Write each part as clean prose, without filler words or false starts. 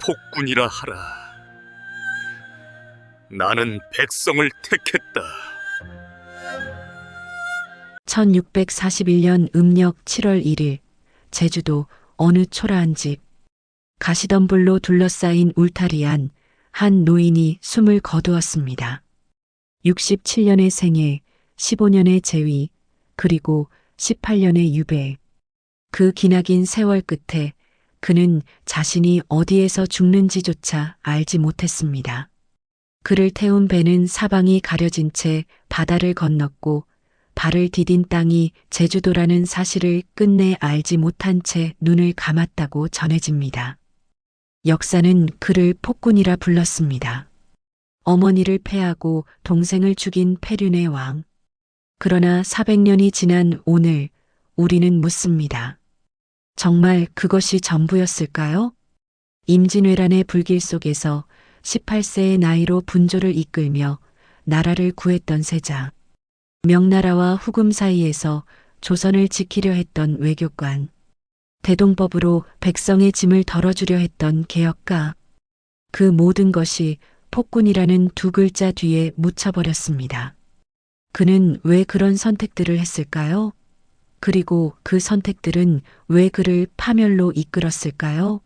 폭군이라 하라. 나는 백성을 택했다. 1641년 음력 7월 1일 제주도 어느 초라한 집. 가시덤불로 둘러싸인 울타리 안 한 노인이 숨을 거두었습니다. 67년의 생애, 15년의 재위, 그리고 18년의 유배. 그 기나긴 세월 끝에 그는 자신이 어디에서 죽는지조차 알지 못했습니다. 그를 태운 배는 사방이 가려진 채 바다를 건넜고 발을 디딘 땅이 제주도라는 사실을 끝내 알지 못한 채 눈을 감았다고 전해집니다. 역사는 그를 폭군이라 불렀습니다. 어머니를 패하고 동생을 죽인 패륜의 왕. 그러나 400년이 지난 오늘 우리는 묻습니다. 정말 그것이 전부였을까요? 임진왜란의 불길 속에서 18세의 나이로 분조를 이끌며 나라를 구했던 세자. 명나라와 후금 사이에서 조선을 지키려 했던 외교관. 대동법으로 백성의 짐을 덜어주려 했던 개혁가. 그 모든 것이 폭군이라는 두 글자 뒤에 묻혀버렸습니다. 그는 왜 그런 선택들을 했을까요? 그리고 그 선택들은 왜 그를 파멸로 이끌었을까요?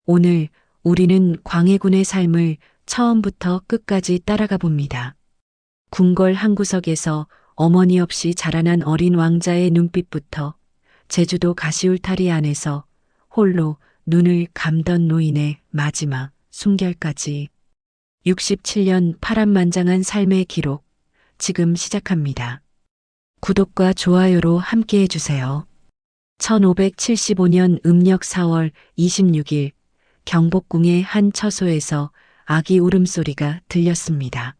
오늘 우리는 광해군의 삶을 처음부터 끝까지 따라가 봅니다. 궁궐 한 구석에서 어머니 없이 자라난 어린 왕자의 눈빛부터 제주도 가시울타리 안에서 홀로 눈을 감던 노인의 마지막 숨결까지 67년 파란만장한 삶의 기록 지금 시작합니다. 구독과 좋아요로 함께해 주세요. 1575년 음력 4월 26일 경복궁의 한 처소에서 아기 울음소리가 들렸습니다.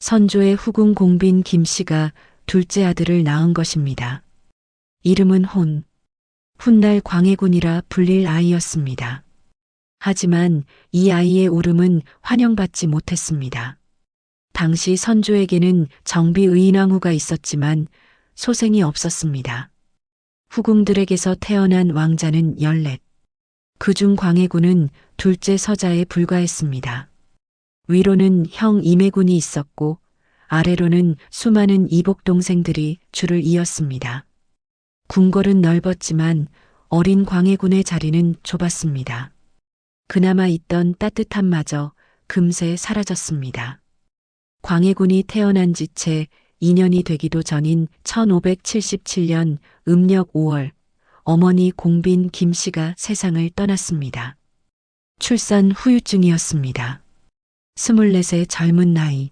선조의 후궁 공빈 김씨가 둘째 아들을 낳은 것입니다. 이름은 훗날 광해군이라 불릴 아이였습니다. 하지만 이 아이의 울음은 환영받지 못했습니다. 당시 선조에게는 정비 의인왕후가 있었지만 소생이 없었습니다. 후궁들에게서 태어난 왕자는 14. 그중 광해군은 둘째 서자에 불과했습니다. 위로는 형 임해군이 있었고 아래로는 수많은 이복 동생들이 줄을 이었습니다. 궁궐은 넓었지만 어린 광해군의 자리는 좁았습니다. 그나마 있던 따뜻함마저 금세 사라졌습니다. 광해군이 태어난 지 채 2년이 되기도 전인 1577년 음력 5월 어머니 공빈 김씨가 세상을 떠났습니다. 출산 후유증이었습니다. 24의 젊은 나이.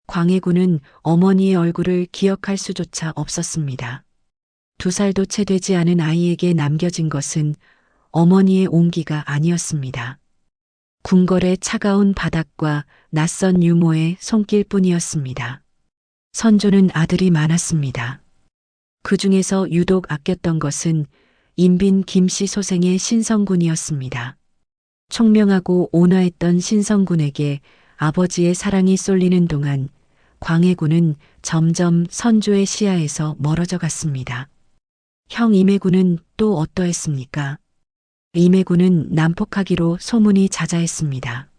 광해군은 어머니의 얼굴을 기억할 수조차 없었습니다. 2살도 채 되지 않은 아이에게 남겨진 것은 어머니의 온기가 아니었습니다. 궁궐의 차가운 바닥과 낯선 유모의 손길뿐이었습니다. 선조는 아들이 많았습니다. 그 중에서 유독 아꼈던 것은 인빈 김씨 소생의 신성군이었습니다. 총명하고 온화했던 신성군에게 아버지의 사랑이 쏠리는 동안 광해군은 점점 선조의 시야에서 멀어져 갔습니다. 형 임해군은 또 어떠했습니까? 임해군은 난폭하기로 소문이 자자했습니다.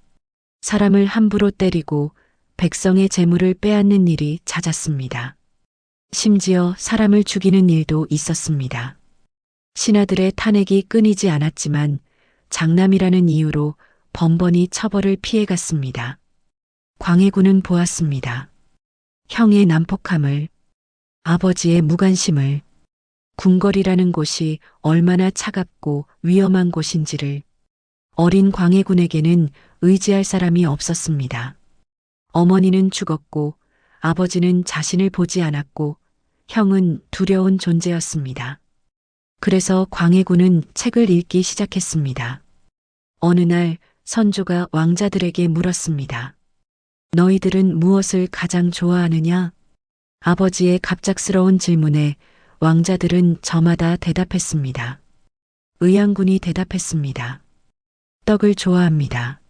사람을 함부로 때리고 백성의 재물을 빼앗는 일이 잦았습니다. 심지어 사람을 죽이는 일도 있었습니다. 신하들의 탄핵이 끊이지 않았지만 장남이라는 이유로 번번이 처벌을 피해갔습니다. 광해군은 보았습니다. 형의 난폭함을, 아버지의 무관심을, 궁궐이라는 곳이 얼마나 차갑고 위험한 곳인지를. 어린 광해군에게는 의지할 사람이 없었습니다. 어머니는 죽었고 아버지는 자신을 보지 않았고 형은 두려운 존재였습니다. 그래서 광해군은 책을 읽기 시작했습니다. 어느 날 선조가 왕자들에게 물었습니다. 너희들은 무엇을 가장 좋아하느냐? 아버지의 갑작스러운 질문에 왕자들은 저마다 대답했습니다. 의양군이 대답했습니다. 떡을 좋아합니다.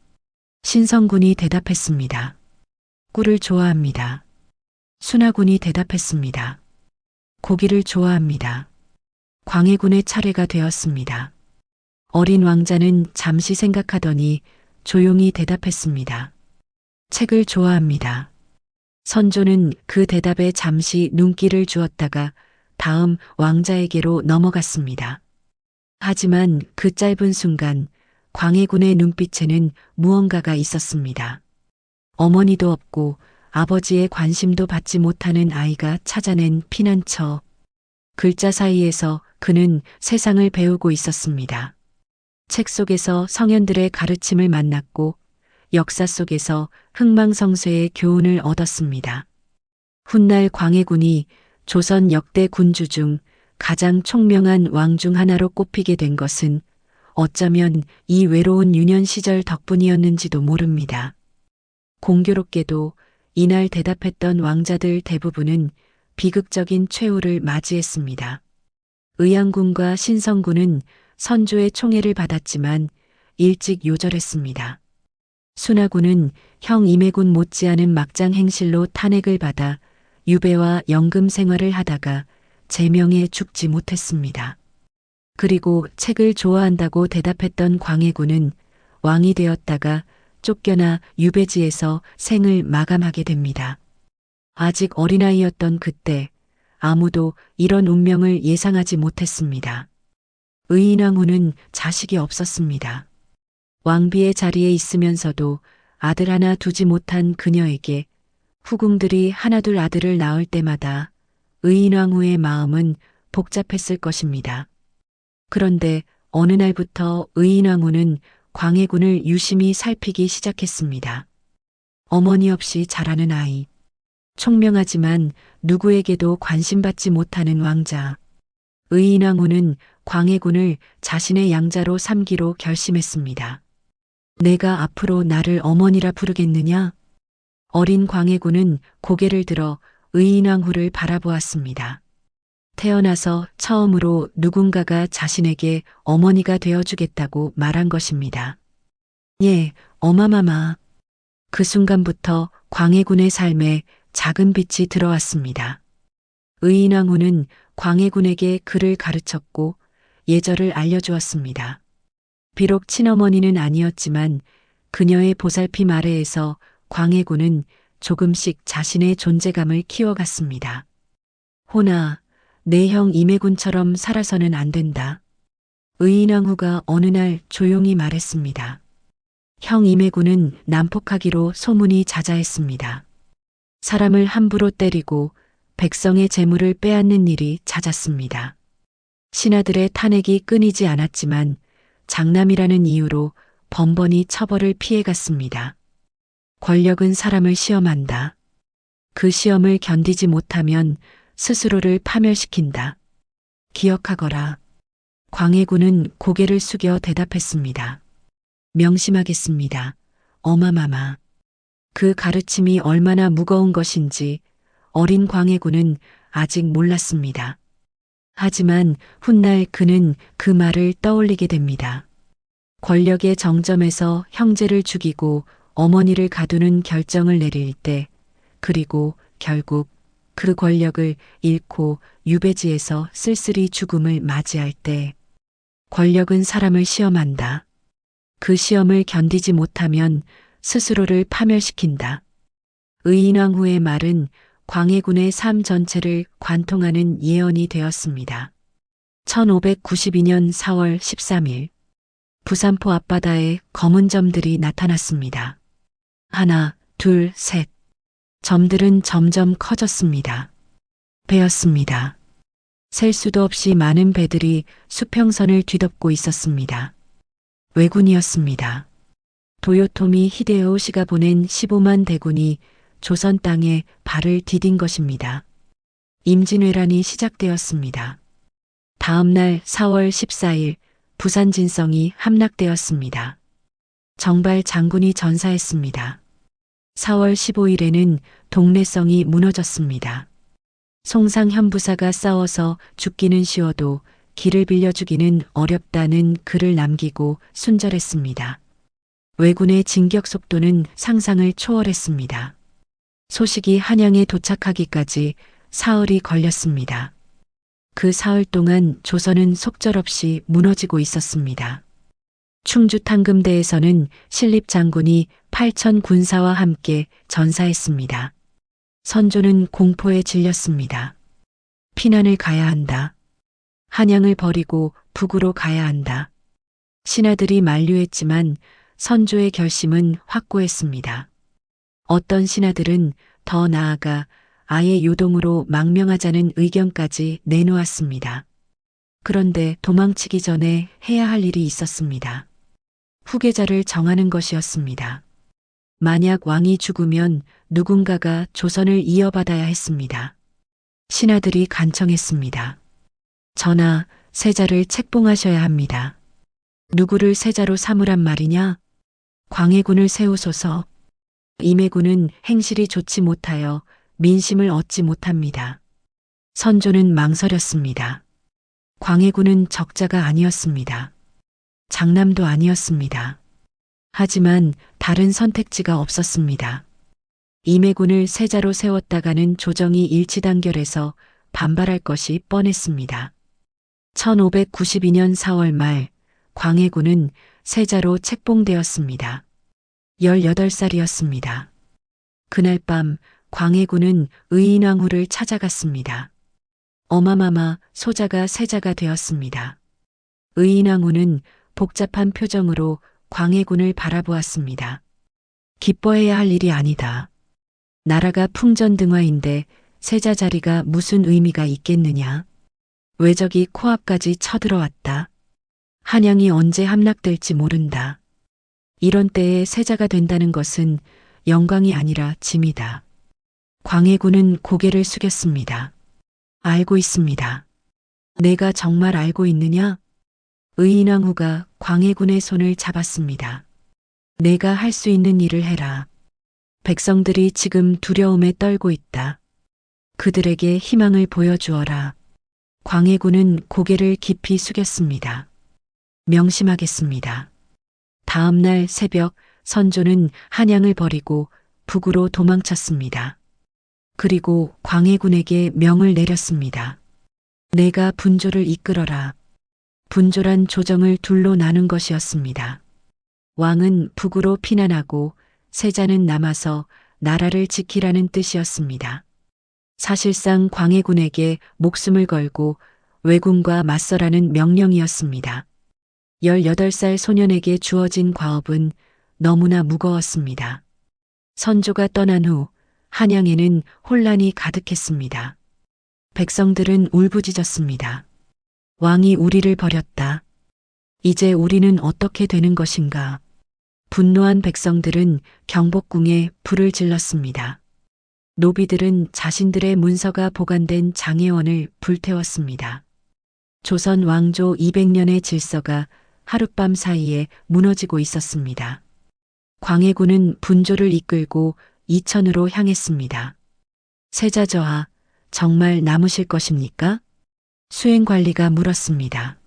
신성군이 대답했습니다. 꿀을 좋아합니다. 순하군이 대답했습니다. 고기를 좋아합니다. 광해군의 차례가 되었습니다. 어린 왕자는 잠시 생각하더니 조용히 대답했습니다. 책을 좋아합니다. 선조는 그 대답에 잠시 눈길을 주었다가 다음 왕자에게로 넘어갔습니다. 하지만 그 짧은 순간 광해군의 눈빛에는 무언가가 있었습니다. 어머니도 없고 아버지의 관심도 받지 못하는 아이가 찾아낸 피난처. 글자 사이에서 그는 세상을 배우고 있었습니다. 책 속에서 성현들의 가르침을 만났고 역사 속에서 흥망성쇠의 교훈을 얻었습니다. 훗날 광해군이 조선 역대 군주 중 가장 총명한 왕 중 하나로 꼽히게 된 것은 어쩌면 이 외로운 유년 시절 덕분이었는지도 모릅니다. 공교롭게도 이날 대답했던 왕자들 대부분은 비극적인 최후를 맞이했습니다. 의양군과 신성군은 선조의 총애를 받았지만 일찍 요절했습니다. 순하군은 형 임해군 못지않은 막장 행실로 탄핵을 받아 유배와 연금 생활을 하다가 제명에 죽지 못했습니다. 그리고 책을 좋아한다고 대답했던 광해군은 왕이 되었다가 쫓겨나 유배지에서 생을 마감하게 됩니다. 아직 어린아이였던 그때 아무도 이런 운명을 예상하지 못했습니다. 의인왕후는 자식이 없었습니다. 왕비의 자리에 있으면서도 아들 하나 두지 못한 그녀에게 후궁들이 하나둘 아들을 낳을 때마다 의인왕후의 마음은 복잡했을 것입니다. 그런데 어느 날부터 의인왕후는 광해군을 유심히 살피기 시작했습니다. 어머니 없이 자라는 아이. 총명하지만 누구에게도 관심받지 못하는 왕자. 의인왕후는 광해군을 자신의 양자로 삼기로 결심했습니다. 내가 앞으로 나를 어머니라 부르겠느냐? 어린 광해군은 고개를 들어 의인왕후를 바라보았습니다. 태어나서 처음으로 누군가가 자신에게 어머니가 되어주겠다고 말한 것입니다. 예, 어마마마. 그 순간부터 광해군의 삶에 작은 빛이 들어왔습니다. 의인왕후는 광해군에게 글을 가르쳤고 예절을 알려주었습니다. 비록 친어머니는 아니었지만 그녀의 보살핌 아래에서 광해군은 조금씩 자신의 존재감을 키워갔습니다. 호나, 내 형 임해군처럼 살아서는 안 된다. 의인왕후가 어느 날 조용히 말했습니다. 형 임해군은 난폭하기로 소문이 자자했습니다. 사람을 함부로 때리고 백성의 재물을 빼앗는 일이 잦았습니다. 신하들의 탄핵이 끊이지 않았지만 장남이라는 이유로 번번이 처벌을 피해갔습니다. 권력은 사람을 시험한다. 그 시험을 견디지 못하면 스스로를 파멸시킨다. 기억하거라. 광해군은 고개를 숙여 대답했습니다. 명심하겠습니다. 어마마마. 그 가르침이 얼마나 무거운 것인지 어린 광해군은 아직 몰랐습니다. 하지만 훗날 그는 그 말을 떠올리게 됩니다. 권력의 정점에서 형제를 죽이고 어머니를 가두는 결정을 내릴 때, 그리고 결국 그 권력을 잃고 유배지에서 쓸쓸히 죽음을 맞이할 때, 권력은 사람을 시험한다. 그 시험을 견디지 못하면 스스로를 파멸시킨다. 의인왕후의 말은 광해군의 삶 전체를 관통하는 예언이 되었습니다. 1592년 4월 13일 부산포 앞바다에 검은 점들이 나타났습니다. 하나, 둘, 셋. 점들은 점점 커졌습니다. 배였습니다. 셀 수도 없이 많은 배들이 수평선을 뒤덮고 있었습니다. 왜군이었습니다. 도요토미 히데요시가 보낸 15만 대군이 조선 땅에 발을 디딘 것입니다. 임진왜란이 시작되었습니다. 다음 날 4월 14일 부산 진성이 함락되었습니다. 정발 장군이 전사했습니다. 4월 15일에는 동래성이 무너졌습니다. 송상 현부사가 싸워서 죽기는 쉬워도 길을 빌려주기는 어렵다는 글을 남기고 순절했습니다. 왜군의 진격 속도는 상상을 초월했습니다. 소식이 한양에 도착하기까지 사흘이 걸렸습니다. 그 사흘 동안 조선은 속절없이 무너지고 있었습니다. 충주 탕금대에서는 신립 장군이 8천 군사와 함께 전사했습니다. 선조는 공포에 질렸습니다. 피난을 가야 한다. 한양을 버리고 북으로 가야 한다. 신하들이 만류했지만 선조의 결심은 확고했습니다. 어떤 신하들은 더 나아가 아예 요동으로 망명하자는 의견까지 내놓았습니다. 그런데 도망치기 전에 해야 할 일이 있었습니다. 후계자를 정하는 것이었습니다. 만약 왕이 죽으면 누군가가 조선을 이어받아야 했습니다. 신하들이 간청했습니다. 전하, 세자를 책봉하셔야 합니다. 누구를 세자로 삼으란 말이냐? 광해군을 세우소서. 임해군은 행실이 좋지 못하여 민심을 얻지 못합니다. 선조는 망설였습니다. 광해군은 적자가 아니었습니다. 장남도 아니었습니다. 하지만 다른 선택지가 없었습니다. 임해군을 세자로 세웠다가는 조정이 일치단결해서 반발할 것이 뻔했습니다. 1592년 4월 말 광해군은 세자로 책봉되었습니다. 18살이었습니다. 그날 밤 광해군은 의인왕후를 찾아갔습니다. 어마마마 소자가 세자가 되었습니다. 의인왕후는 복잡한 표정으로 광해군을 바라보았습니다. 기뻐해야 할 일이 아니다. 나라가 풍전등화인데 세자 자리가 무슨 의미가 있겠느냐. 외적이 코앞까지 쳐들어왔다. 한양이 언제 함락될지 모른다. 이런 때에 세자가 된다는 것은 영광이 아니라 짐이다. 광해군은 고개를 숙였습니다. 알고 있습니다. 내가 정말 알고 있느냐? 의인왕후가 광해군의 손을 잡았습니다. 내가 할 수 있는 일을 해라. 백성들이 지금 두려움에 떨고 있다. 그들에게 희망을 보여주어라. 광해군은 고개를 깊이 숙였습니다. 명심하겠습니다. 다음 날 새벽 선조는 한양을 버리고 북으로 도망쳤습니다. 그리고 광해군에게 명을 내렸습니다. 내가 분조를 이끌어라. 분조란 조정을 둘로 나눈 것이었습니다. 왕은 북으로 피난하고 세자는 남아서 나라를 지키라는 뜻이었습니다. 사실상 광해군에게 목숨을 걸고 왜군과 맞서라는 명령이었습니다. 18살 소년에게 주어진 과업은 너무나 무거웠습니다. 선조가 떠난 후 한양에는 혼란이 가득했습니다. 백성들은 울부짖었습니다. 왕이 우리를 버렸다. 이제 우리는 어떻게 되는 것인가? 분노한 백성들은 경복궁에 불을 질렀습니다. 노비들은 자신들의 문서가 보관된 장혜원을 불태웠습니다. 조선 왕조 200년의 질서가 하룻밤 사이에 무너지고 있었습니다. 광해군은 분조를 이끌고 이천으로 향했습니다. 세자저하, 정말 남으실 것입니까? 수행관리가 물었습니다.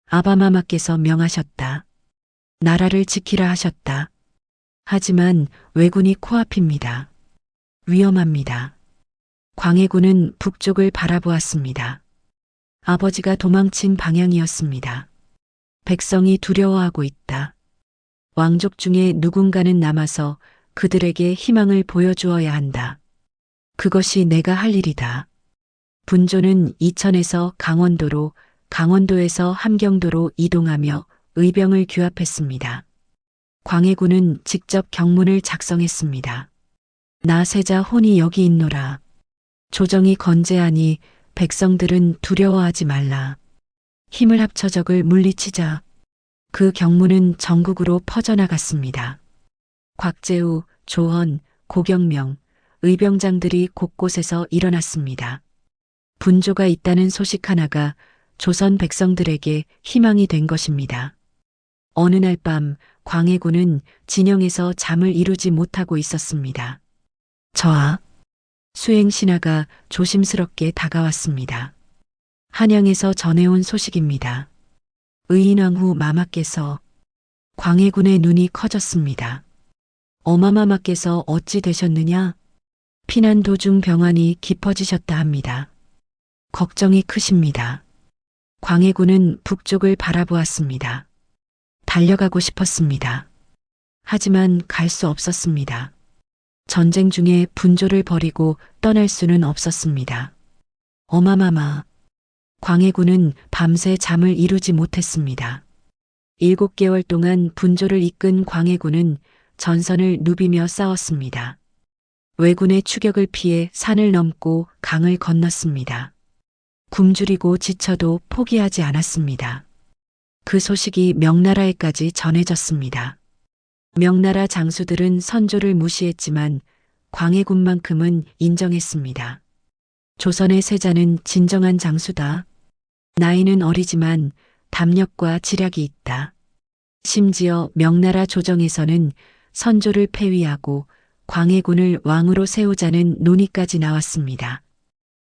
아바마마께서 명하셨다. 나라를 지키라 하셨다. 하지만 왜군이 코앞입니다. 위험합니다. 광해군은 북쪽을 바라보았습니다. 아버지가 도망친 방향이었습니다. 백성이 두려워하고 있다. 왕족 중에 누군가는 남아서 그들에게 희망을 보여주어야 한다. 그것이 내가 할 일이다. 분조는 이천에서 강원도로, 강원도에서 함경도로 이동하며 의병을 규합했습니다. 광해군은 직접 경문을 작성했습니다. 나 세자 혼이 여기 있노라. 조정이 건재하니 백성들은 두려워하지 말라. 힘을 합쳐 적을 물리치자. 그 경문은 전국으로 퍼져나갔습니다. 곽재우, 조헌, 고경명, 의병장들이 곳곳에서 일어났습니다. 분조가 있다는 소식 하나가 조선 백성들에게 희망이 된 것입니다. 어느 날 밤 광해군은 진영에서 잠을 이루지 못하고 있었습니다. 저하, 수행신하가 조심스럽게 다가왔습니다. 한양에서 전해온 소식입니다. 의인왕후 마마께서. 광해군의 눈이 커졌습니다. 어마마마께서 어찌 되셨느냐? 피난 도중 병환이 깊어지셨다 합니다. 걱정이 크십니다. 광해군은 북쪽을 바라보았습니다. 달려가고 싶었습니다. 하지만 갈 수 없었습니다. 전쟁 중에 분조를 버리고 떠날 수는 없었습니다. 어마마마. 광해군은 밤새 잠을 이루지 못했습니다. 7개월 동안 분조를 이끈 광해군은 전선을 누비며 싸웠습니다. 왜군의 추격을 피해 산을 넘고 강을 건넜습니다. 굶주리고 지쳐도 포기하지 않았습니다. 그 소식이 명나라에까지 전해졌습니다. 명나라 장수들은 선조를 무시했지만 광해군만큼은 인정했습니다. 조선의 세자는 진정한 장수다. 나이는 어리지만 담력과 지략이 있다. 심지어 명나라 조정에서는 선조를 폐위하고 광해군을 왕으로 세우자는 논의까지 나왔습니다.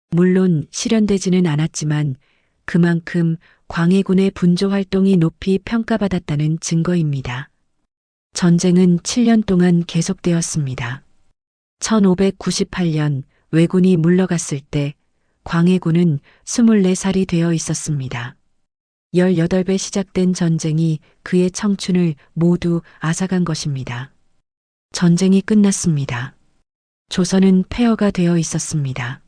물론 실현되지는 않았지만 그만큼 광해군의 분조 활동이 높이 평가받았다는 증거입니다. 전쟁은 7년 동안 계속되었습니다. 1598년 왜군이 물러갔을 때 광해군은 24살이 되어 있었습니다. 18배 시작된 전쟁이 그의 청춘을 모두 앗아간 것입니다. 전쟁이 끝났습니다. 조선은 폐허가 되어 있었습니다.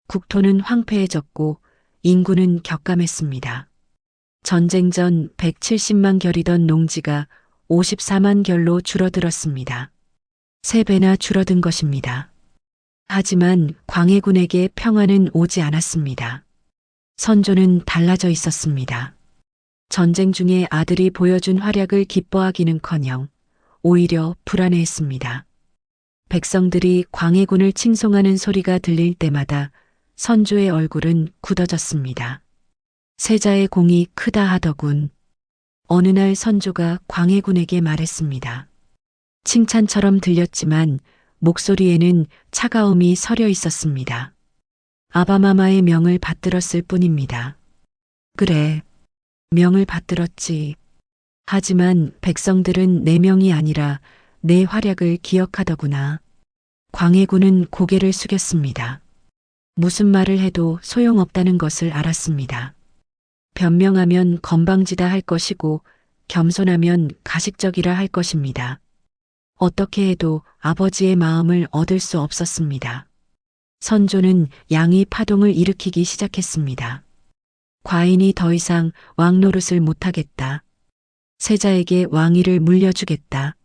국토는 황폐해졌고 인구는 격감했습니다. 전쟁 전 170만 결이던 농지가 54만 결로 줄어들었습니다. 3배나 줄어든 것입니다. 하지만 광해군에게 평화는 오지 않았습니다. 선조는 달라져 있었습니다. 전쟁 중에 아들이 보여준 활약을 기뻐하기는커녕 오히려 불안해했습니다. 백성들이 광해군을 칭송하는 소리가 들릴 때마다 선조의 얼굴은 굳어졌습니다. 세자의 공이 크다 하더군. 어느 날 선조가 광해군에게 말했습니다. 칭찬처럼 들렸지만 목소리에는 차가움이 서려 있었습니다. 아바마마의 명을 받들었을 뿐입니다. 그래, 명을 받들었지. 하지만 백성들은 내 명이 아니라 내 활약을 기억하더구나. 광해군은 고개를 숙였습니다. 무슨 말을 해도 소용없다는 것을 알았습니다. 변명하면 건방지다 할 것이고 겸손하면 가식적이라 할 것입니다. 어떻게 해도 아버지의 마음을 얻을 수 없었습니다. 선조는 양이 파동을 일으키기 시작했습니다. 과인이 더 이상 왕 노릇을 못하겠다. 세자에게 왕위를 물려주겠다.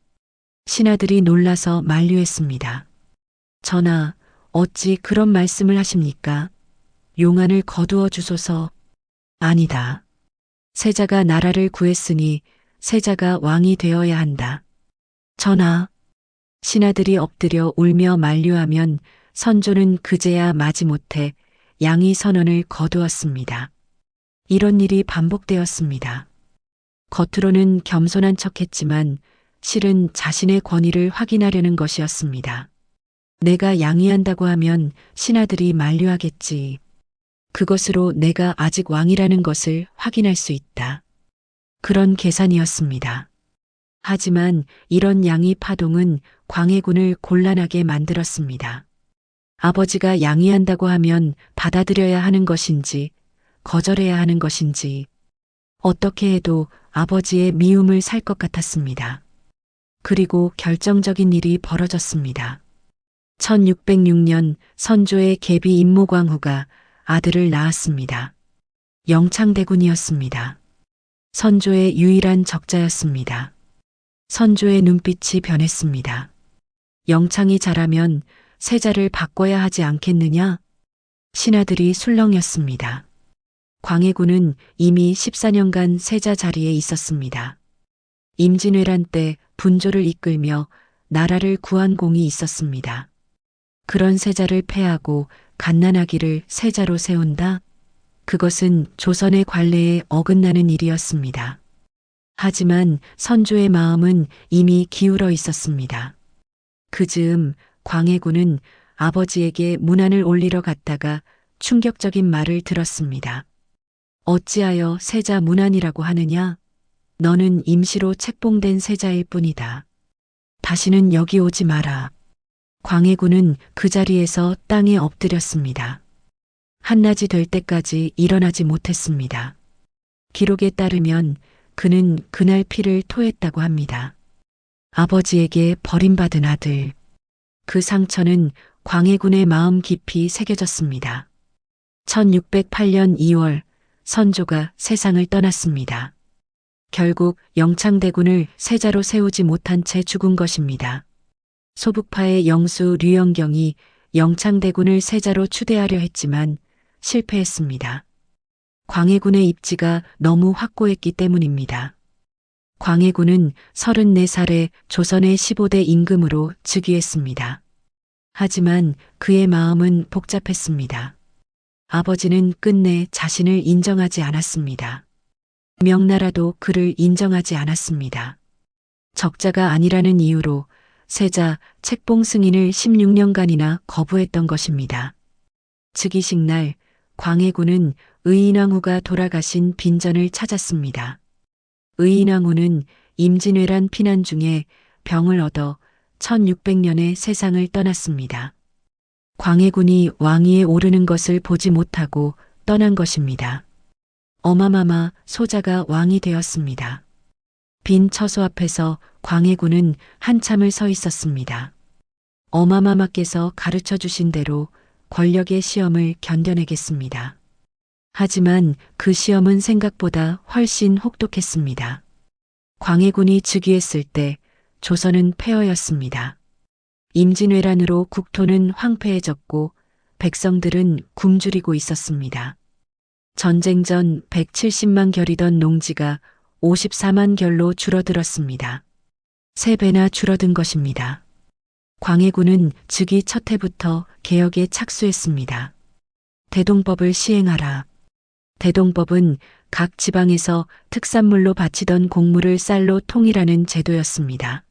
신하들이 놀라서 만류했습니다. 전하, 어찌 그런 말씀을 하십니까? 용안을 거두어 주소서. 아니다. 세자가 나라를 구했으니 세자가 왕이 되어야 한다. 전하, 신하들이 엎드려 울며 만류하면 선조는 그제야 마지못해 양의 선언을 거두었습니다. 이런 일이 반복되었습니다. 겉으로는 겸손한 척했지만 실은 자신의 권위를 확인하려는 것이었습니다. 내가 양위한다고 하면 신하들이 만류하겠지. 그것으로 내가 아직 왕이라는 것을 확인할 수 있다. 그런 계산이었습니다. 하지만 이런 양위 파동은 광해군을 곤란하게 만들었습니다. 아버지가 양위한다고 하면 받아들여야 하는 것인지 거절해야 하는 것인지 어떻게 해도 아버지의 미움을 살 것 같았습니다. 그리고 결정적인 일이 벌어졌습니다. 1606년 선조의 계비 임모광후가 아들을 낳았습니다. 영창대군이었습니다. 선조의 유일한 적자였습니다. 선조의 눈빛이 변했습니다. 영창이 자라면 세자를 바꿔야 하지 않겠느냐? 신하들이 술렁였습니다. 광해군은 이미 14년간 세자 자리에 있었습니다. 임진왜란 때 분조를 이끌며 나라를 구한 공이 있었습니다. 그런 세자를 패하고 갓난아기를 세자로 세운다? 그것은 조선의 관례에 어긋나는 일이었습니다. 하지만 선조의 마음은 이미 기울어 있었습니다. 그 즈음 광해군은 아버지에게 문안을 올리러 갔다가 충격적인 말을 들었습니다. 어찌하여 세자 문안이라고 하느냐? 너는 임시로 책봉된 세자일 뿐이다. 다시는 여기 오지 마라. 광해군은 그 자리에서 땅에 엎드렸습니다. 한낮이 될 때까지 일어나지 못했습니다. 기록에 따르면 그는 그날 피를 토했다고 합니다. 아버지에게 버림받은 아들. 그 상처는 광해군의 마음 깊이 새겨졌습니다. 1608년 2월 선조가 세상을 떠났습니다. 결국 영창대군을 세자로 세우지 못한 채 죽은 것입니다. 소북파의 영수 류영경이 영창대군을 세자로 추대하려 했지만 실패했습니다. 광해군의 입지가 너무 확고했기 때문입니다. 광해군은 34살에 조선의 15대 임금으로 즉위했습니다. 하지만 그의 마음은 복잡했습니다. 아버지는 끝내 자신을 인정하지 않았습니다. 명나라도 그를 인정하지 않았습니다. 적자가 아니라는 이유로 세자 책봉 승인을 16년간이나 거부했던 것입니다. 즉위식 날 광해군은 의인왕후가 돌아가신 빈전을 찾았습니다. 의인왕후는 임진왜란 피난 중에 병을 얻어 1600년에 세상을 떠났습니다. 광해군이 왕위에 오르는 것을 보지 못하고 떠난 것입니다. 어마마마 소자가 왕이 되었습니다. 빈 처소 앞에서 광해군은 한참을 서 있었습니다. 어마마마께서 가르쳐 주신 대로 권력의 시험을 견뎌내겠습니다. 하지만 그 시험은 생각보다 훨씬 혹독했습니다. 광해군이 즉위했을 때 조선은 폐허였습니다. 임진왜란으로 국토는 황폐해졌고 백성들은 굶주리고 있었습니다. 전쟁 전 170만 결이던 농지가 54만 결로 줄어들었습니다. 3배나 줄어든 것입니다. 광해군은 즉위 첫 해부터 개혁에 착수했습니다. 대동법을 시행하라. 대동법은 각 지방에서 특산물로 바치던 곡물을 쌀로 통일하는 제도였습니다.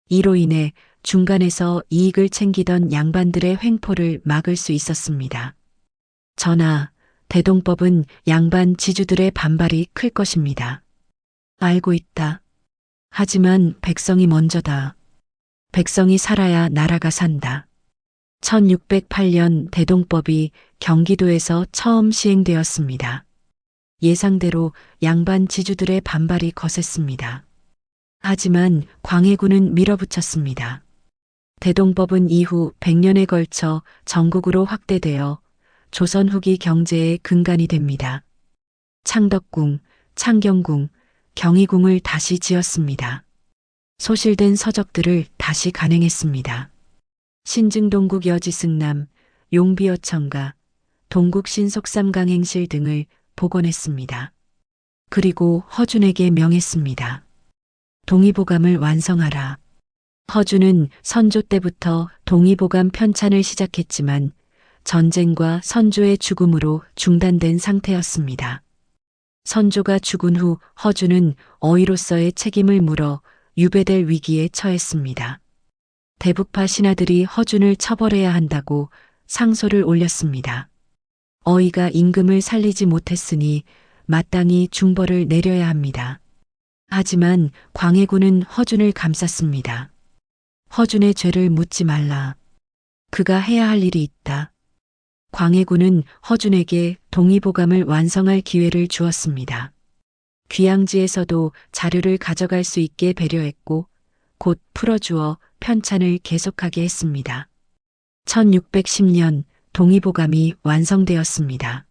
이로 인해 중간에서 이익을 챙기던 양반들의 횡포를 막을 수 있었습니다. 전하, 대동법은 양반 지주들의 반발이 클 것입니다. 알고 있다. 하지만 백성이 먼저다. 백성이 살아야 나라가 산다. 1608년 대동법이 경기도에서 처음 시행되었습니다. 예상대로 양반 지주들의 반발이 거셌습니다. 하지만 광해군은 밀어붙였습니다. 대동법은 이후 100년에 걸쳐 전국으로 확대되어 조선 후기 경제의 근간이 됩니다. 창덕궁, 창경궁, 경희궁을 다시 지었습니다. 소실된 서적들을 다시 간행했습니다. 신증동국 여지승남, 용비어천가, 동국 신속삼강행실 등을 복원했습니다. 그리고 허준에게 명했습니다. 동의보감을 완성하라. 허준은 선조 때부터 동의보감 편찬을 시작했지만 전쟁과 선조의 죽음으로 중단된 상태였습니다. 선조가 죽은 후 허준은 어이로서의 책임을 물어 유배될 위기에 처했습니다. 대북파 신하들이 허준을 처벌해야 한다고 상소를 올렸습니다. 어이가 임금을 살리지 못했으니 마땅히 중벌을 내려야 합니다. 하지만 광해군은 허준을 감쌌습니다. 허준의 죄를 묻지 말라. 그가 해야 할 일이 있다. 광해군은 허준에게 동의보감을 완성할 기회를 주었습니다. 귀양지에서도 자료를 가져갈 수 있게 배려했고 곧 풀어주어 편찬을 계속하게 했습니다. 1610년 동의보감이 완성되었습니다.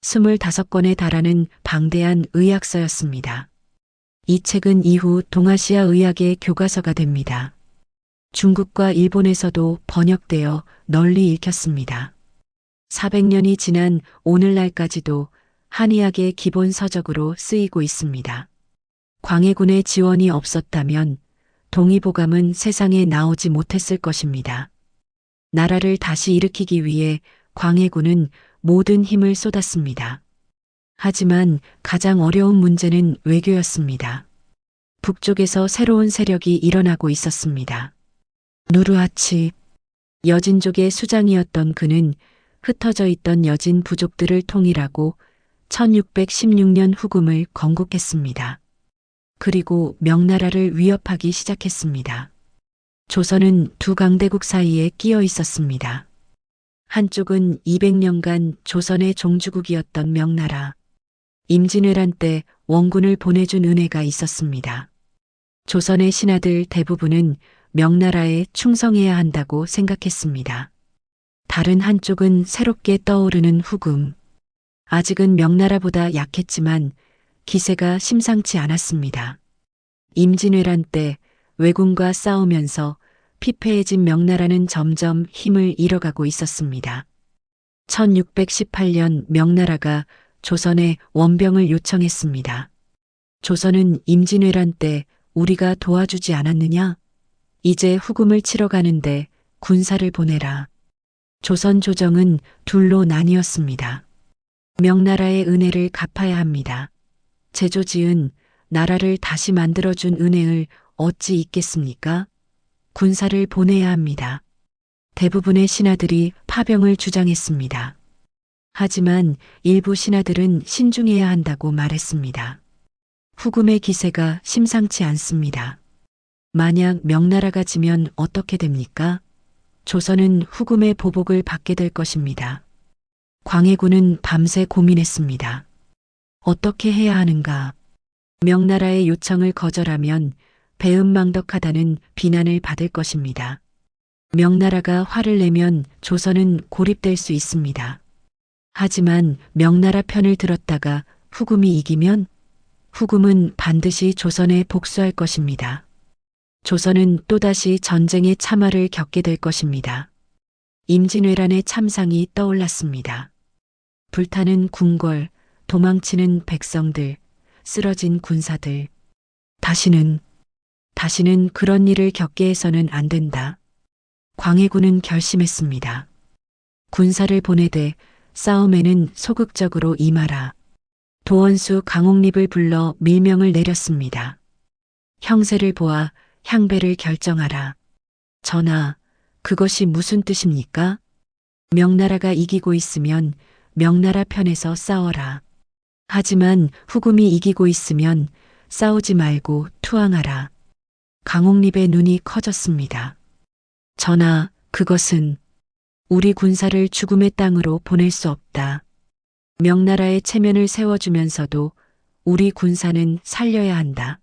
25권에 달하는 방대한 의학서였습니다. 이 책은 이후 동아시아 의학의 교과서가 됩니다. 중국과 일본에서도 번역되어 널리 읽혔습니다. 400년이 지난 오늘날까지도 한의학의 기본 서적으로 쓰이고 있습니다. 광해군의 지원이 없었다면 동의보감은 세상에 나오지 못했을 것입니다. 나라를 다시 일으키기 위해 광해군은 모든 힘을 쏟았습니다. 하지만 가장 어려운 문제는 외교였습니다. 북쪽에서 새로운 세력이 일어나고 있었습니다. 누르하치, 여진족의 수장이었던 그는 흩어져 있던 여진 부족들을 통일하고 1616년 후금을 건국했습니다. 그리고 명나라를 위협하기 시작했습니다. 조선은 두 강대국 사이에 끼어 있었습니다. 한쪽은 200년간 조선의 종주국이었던 명나라, 임진왜란 때 원군을 보내준 은혜가 있었습니다. 조선의 신하들 대부분은 명나라에 충성해야 한다고 생각했습니다. 다른 한쪽은 새롭게 떠오르는 후금. 아직은 명나라보다 약했지만 기세가 심상치 않았습니다. 임진왜란 때 왜군과 싸우면서 피폐해진 명나라는 점점 힘을 잃어가고 있었습니다. 1618년 명나라가 조선에 원병을 요청했습니다. 조선은 임진왜란 때 우리가 도와주지 않았느냐? 이제 후금을 치러 가는데 군사를 보내라. 조선 조정은 둘로 나뉘었습니다. 명나라의 은혜를 갚아야 합니다. 제조 지은 나라를 다시 만들어준 은혜를 어찌 잊겠습니까? 군사를 보내야 합니다. 대부분의 신하들이 파병을 주장했습니다. 하지만 일부 신하들은 신중해야 한다고 말했습니다. 후금의 기세가 심상치 않습니다. 만약 명나라가 지면 어떻게 됩니까? 조선은 후금의 보복을 받게 될 것입니다. 광해군은 밤새 고민했습니다. 어떻게 해야 하는가? 명나라의 요청을 거절하면 배은망덕하다는 비난을 받을 것입니다. 명나라가 화를 내면 조선은 고립될 수 있습니다. 하지만 명나라 편을 들었다가 후금이 이기면 후금은 반드시 조선에 복수할 것입니다. 조선은 또다시 전쟁의 참화를 겪게 될 것입니다. 임진왜란의 참상이 떠올랐습니다. 불타는 궁궐, 도망치는 백성들, 쓰러진 군사들. 다시는 그런 일을 겪게 해서는 안 된다. 광해군은 결심했습니다. 군사를 보내되 싸움에는 소극적으로 임하라. 도원수 강옥립을 불러 밀명을 내렸습니다. 형세를 보아 향배를 결정하라. 전하, 그것이 무슨 뜻입니까? 명나라가 이기고 있으면 명나라 편에서 싸워라. 하지만 후금이 이기고 있으면 싸우지 말고 투항하라. 강옥립의 눈이 커졌습니다. 전하, 그것은 우리 군사를 죽음의 땅으로 보낼 수 없다. 명나라의 체면을 세워주면서도 우리 군사는 살려야 한다.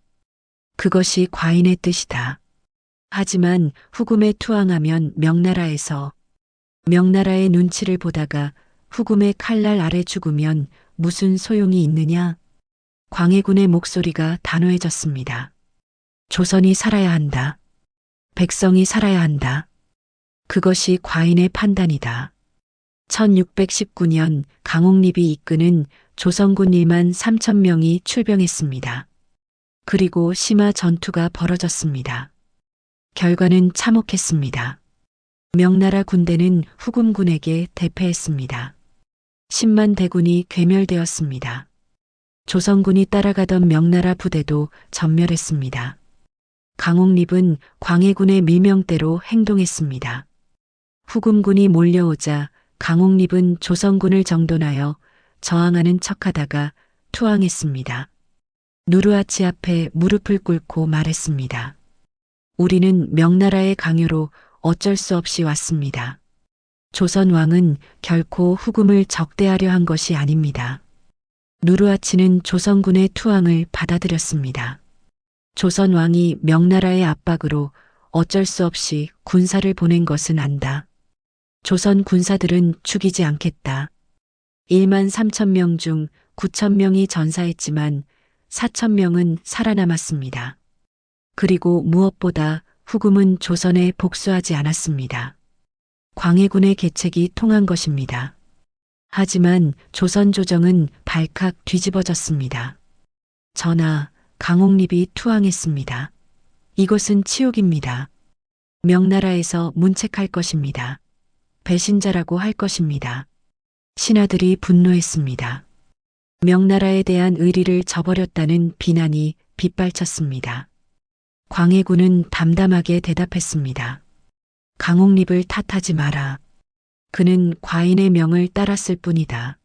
그것이 과인의 뜻이다. 하지만 후금에 투항하면 명나라의 눈치를 보다가 후금의 칼날 아래 죽으면 무슨 소용이 있느냐? 광해군의 목소리가 단호해졌습니다. 조선이 살아야 한다. 백성이 살아야 한다. 그것이 과인의 판단이다. 1619년 강옥립이 이끄는 조선군 1만 3천 명이 출병했습니다. 그리고 심화 전투가 벌어졌습니다. 결과는 참혹했습니다. 명나라 군대는 후금군에게 대패했습니다. 10만 대군이 괴멸되었습니다. 조선군이 따라가던 명나라 부대도 전멸했습니다. 강옥립은 광해군의 밀명대로 행동했습니다. 후금군이 몰려오자 강옥립은 조선군을 정돈하여 저항하는 척하다가 투항했습니다. 누르하치 앞에 무릎을 꿇고 말했습니다. 우리는 명나라의 강요로 어쩔 수 없이 왔습니다. 조선 왕은 결코 후금을 적대하려 한 것이 아닙니다. 누르하치는 조선군의 투항을 받아들였습니다. 조선 왕이 명나라의 압박으로 어쩔 수 없이 군사를 보낸 것은 안다. 조선 군사들은 죽이지 않겠다. 1만 3천 명 중 9천 명이 전사했지만 4천 명은 살아남았습니다. 그리고 무엇보다 후금은 조선에 복수하지 않았습니다. 광해군의 계책이 통한 것입니다. 하지만 조선 조정은 발칵 뒤집어졌습니다. 전하, 강옥립이 투항했습니다. 이것은 치욕입니다. 명나라에서 문책할 것입니다. 배신자라고 할 것입니다. 신하들이 분노했습니다. 명나라에 대한 의리를 저버렸다는 비난이 빗발쳤습니다. 광해군은 담담하게 대답했습니다. 강옥립을 탓하지 마라. 그는 과인의 명을 따랐을 뿐이다.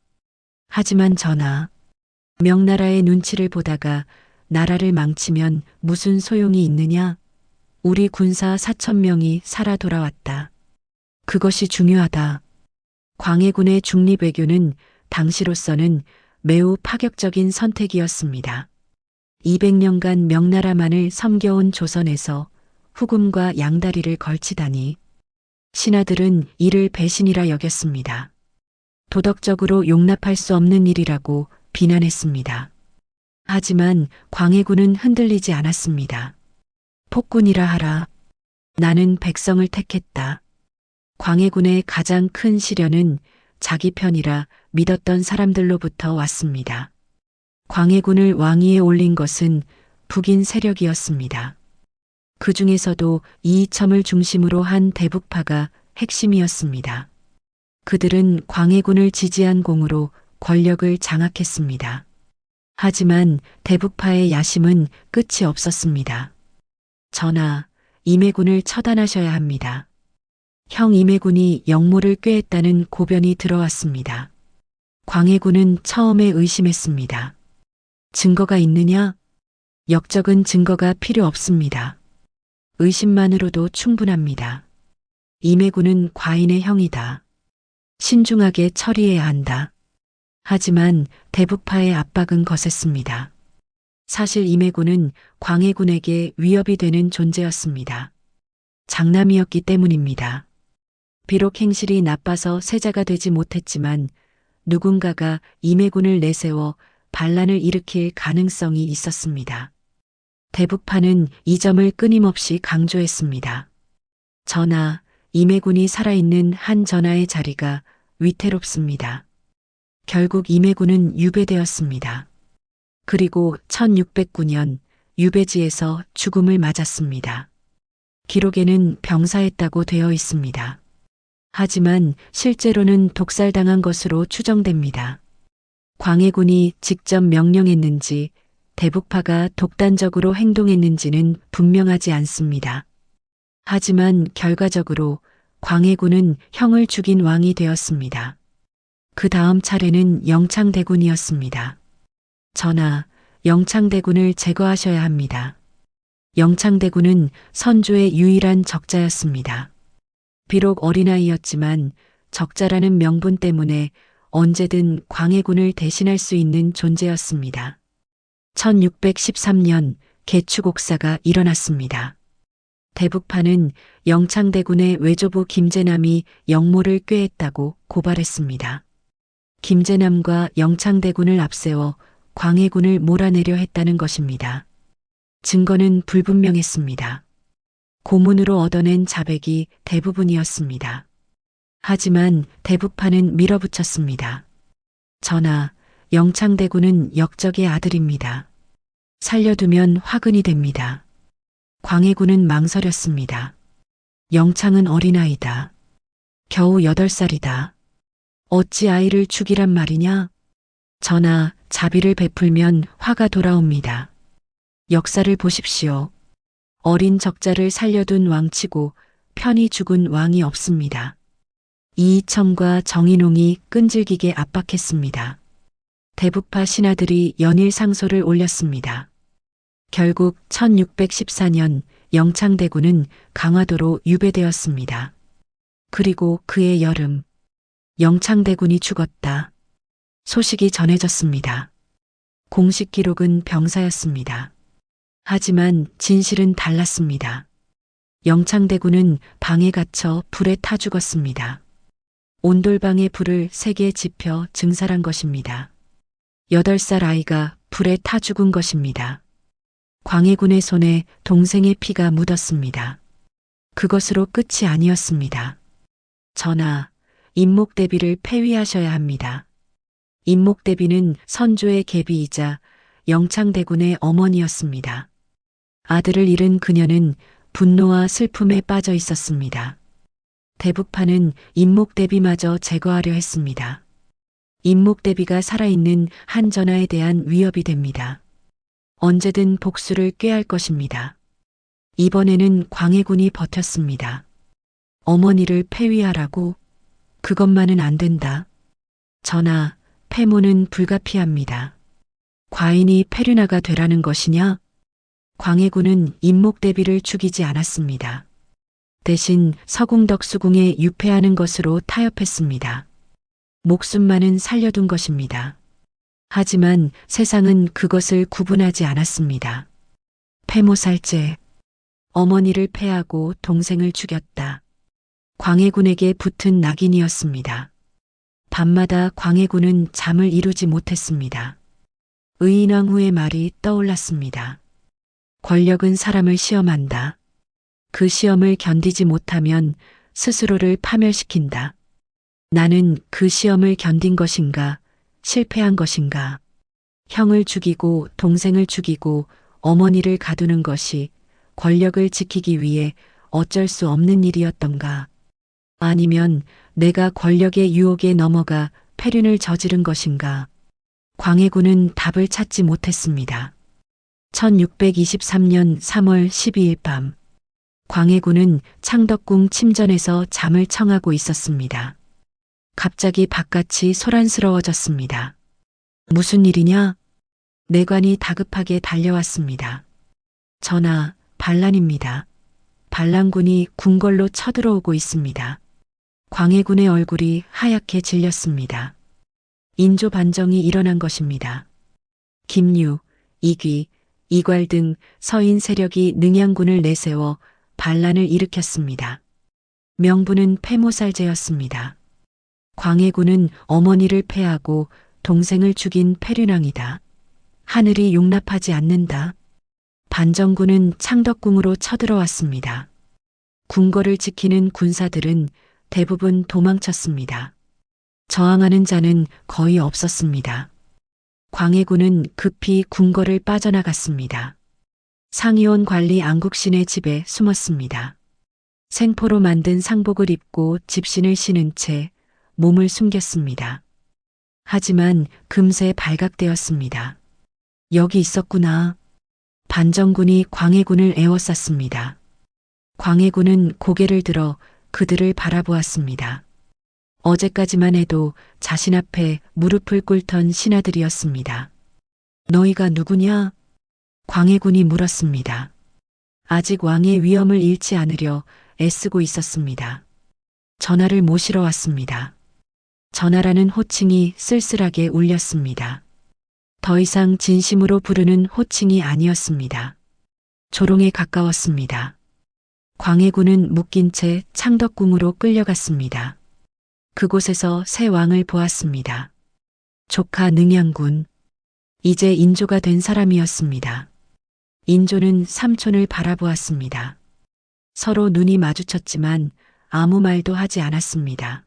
하지만 전하, 명나라의 눈치를 보다가 나라를 망치면 무슨 소용이 있느냐? 우리 군사 4천 명이 살아 돌아왔다. 그것이 중요하다. 광해군의 중립외교는 당시로서는 매우 파격적인 선택이었습니다. 200년간 명나라만을 섬겨온 조선에서 후금과 양다리를 걸치다니 신하들은 이를 배신이라 여겼습니다. 도덕적으로 용납할 수 없는 일이라고 비난했습니다. 하지만 광해군은 흔들리지 않았습니다. 폭군이라 하라. 나는 백성을 택했다. 광해군의 가장 큰 시련은 자기 편이라 믿었던 사람들로부터 왔습니다. 광해군을 왕위에 올린 것은 북인 세력이었습니다. 그 중에서도 이이첨을 중심으로 한 대북파가 핵심이었습니다. 그들은 광해군을 지지한 공으로 권력을 장악했습니다. 하지만 대북파의 야심은 끝이 없었습니다. 전하, 임해군을 처단하셔야 합니다. 형 임해군이 영모를 꾀했다는 고변이 들어왔습니다. 광해군은 처음에 의심했습니다. 증거가 있느냐? 역적은 증거가 필요 없습니다. 의심만으로도 충분합니다. 임해군은 과인의 형이다. 신중하게 처리해야 한다. 하지만 대북파의 압박은 거셌습니다. 사실 임해군은 광해군에게 위협이 되는 존재였습니다. 장남이었기 때문입니다. 비록 행실이 나빠서 세자가 되지 못했지만 누군가가 임해군을 내세워 반란을 일으킬 가능성이 있었습니다. 대북파는 이 점을 끊임없이 강조했습니다. 전하, 임해군이 살아있는 한 전하의 자리가 위태롭습니다. 결국 임해군은 유배되었습니다. 그리고 1609년 유배지에서 죽음을 맞았습니다. 기록에는 병사했다고 되어 있습니다. 하지만 실제로는 독살당한 것으로 추정됩니다. 광해군이 직접 명령했는지 대북파가 독단적으로 행동했는지는 분명하지 않습니다. 하지만 결과적으로 광해군은 형을 죽인 왕이 되었습니다. 그 다음 차례는 영창대군이었습니다. 전하, 영창대군을 제거하셔야 합니다. 영창대군은 선조의 유일한 적자였습니다. 비록 어린아이였지만 적자라는 명분 때문에 언제든 광해군을 대신할 수 있는 존재였습니다. 1613년 개축옥사가 일어났습니다. 대북파는 영창대군의 외조부 김제남이 영모를 꾀했다고 고발했습니다. 김제남과 영창대군을 앞세워 광해군을 몰아내려 했다는 것입니다. 증거는 불분명했습니다. 고문으로 얻어낸 자백이 대부분이었습니다. 하지만 대북파는 밀어붙였습니다. 전하, 영창대군은 역적의 아들입니다. 살려두면 화근이 됩니다. 광해군은 망설였습니다. 영창은 어린아이다. 겨우 8살이다. 어찌 아이를 죽이란 말이냐? 전하, 자비를 베풀면 화가 돌아옵니다. 역사를 보십시오. 어린 적자를 살려둔 왕치고 편히 죽은 왕이 없습니다. 이이첨과 정인홍이 끈질기게 압박했습니다. 대북파 신하들이 연일 상소를 올렸습니다. 결국 1614년 영창대군은 강화도로 유배되었습니다. 그리고 그해 여름, 영창대군이 죽었다. 소식이 전해졌습니다. 공식 기록은 병사였습니다. 하지만 진실은 달랐습니다. 영창대군은 방에 갇혀 불에 타 죽었습니다. 온돌방에 불을 세게 지펴 증살한 것입니다. 8살 아이가 불에 타 죽은 것입니다. 광해군의 손에 동생의 피가 묻었습니다. 그것으로 끝이 아니었습니다. 전하, 임목대비를 폐위하셔야 합니다. 임목대비는 선조의 계비이자 영창대군의 어머니였습니다. 아들을 잃은 그녀는 분노와 슬픔에 빠져 있었습니다. 대북파는 임목대비마저 제거하려 했습니다. 임목대비가 살아있는 한 전하에 대한 위협이 됩니다. 언제든 복수를 꾀할 것입니다. 이번에는 광해군이 버텼습니다. 어머니를 폐위하라고? 그것만은 안 된다. 전하, 폐모는 불가피합니다. 과인이 페르나가 되라는 것이냐? 광해군은 임목대비를 죽이지 않았습니다. 대신 서궁덕 수궁에 유폐하는 것으로 타협했습니다. 목숨만은 살려둔 것입니다. 하지만 세상은 그것을 구분하지 않았습니다. 패모살제. 어머니를 패하고 동생을 죽였다. 광해군에게 붙은 낙인이었습니다. 밤마다 광해군은 잠을 이루지 못했습니다. 의인왕후의 말이 떠올랐습니다. 권력은 사람을 시험한다. 그 시험을 견디지 못하면 스스로를 파멸시킨다. 나는 그 시험을 견딘 것인가, 실패한 것인가. 형을 죽이고 동생을 죽이고 어머니를 가두는 것이 권력을 지키기 위해 어쩔 수 없는 일이었던가. 아니면 내가 권력의 유혹에 넘어가 패륜을 저지른 것인가. 광해군은 답을 찾지 못했습니다. 1623년 3월 12일 밤. 광해군은 창덕궁 침전에서 잠을 청하고 있었습니다. 갑자기 바깥이 소란스러워졌습니다. 무슨 일이냐? 내관이 다급하게 달려왔습니다. 전하, 반란입니다. 반란군이 궁궐로 쳐들어오고 있습니다. 광해군의 얼굴이 하얗게 질렸습니다. 인조 반정이 일어난 것입니다. 김유, 이귀, 이괄 등 서인 세력이 능양군을 내세워 반란을 일으켰습니다. 명분은 패모살제였습니다. 광해군은 어머니를 패하고 동생을 죽인 패륜왕이다. 하늘이 용납하지 않는다. 반정군은 창덕궁으로 쳐들어왔습니다. 궁궐을 지키는 군사들은 대부분 도망쳤습니다. 저항하는 자는 거의 없었습니다. 광해군은 급히 궁궐을 빠져나갔습니다. 상의원 관리 안국신의 집에 숨었습니다. 생포로 만든 상복을 입고 집신을 신은 채 몸을 숨겼습니다. 하지만 금세 발각되었습니다. 여기 있었구나. 반정군이 광해군을 에워쌌습니다. 광해군은 고개를 들어 그들을 바라보았습니다. 어제까지만 해도 자신 앞에 무릎을 꿇던 신하들이었습니다. 너희가 누구냐? 광해군이 물었습니다. 아직 왕의 위엄을 잃지 않으려 애쓰고 있었습니다. 전하를 모시러 왔습니다. 전하라는 호칭이 쓸쓸하게 울렸습니다. 더 이상 진심으로 부르는 호칭이 아니었습니다. 조롱에 가까웠습니다. 광해군은 묶인 채 창덕궁으로 끌려갔습니다. 그곳에서 새 왕을 보았습니다. 조카 능양군. 이제 인조가 된 사람이었습니다. 인조는 삼촌을 바라보았습니다. 서로 눈이 마주쳤지만 아무 말도 하지 않았습니다.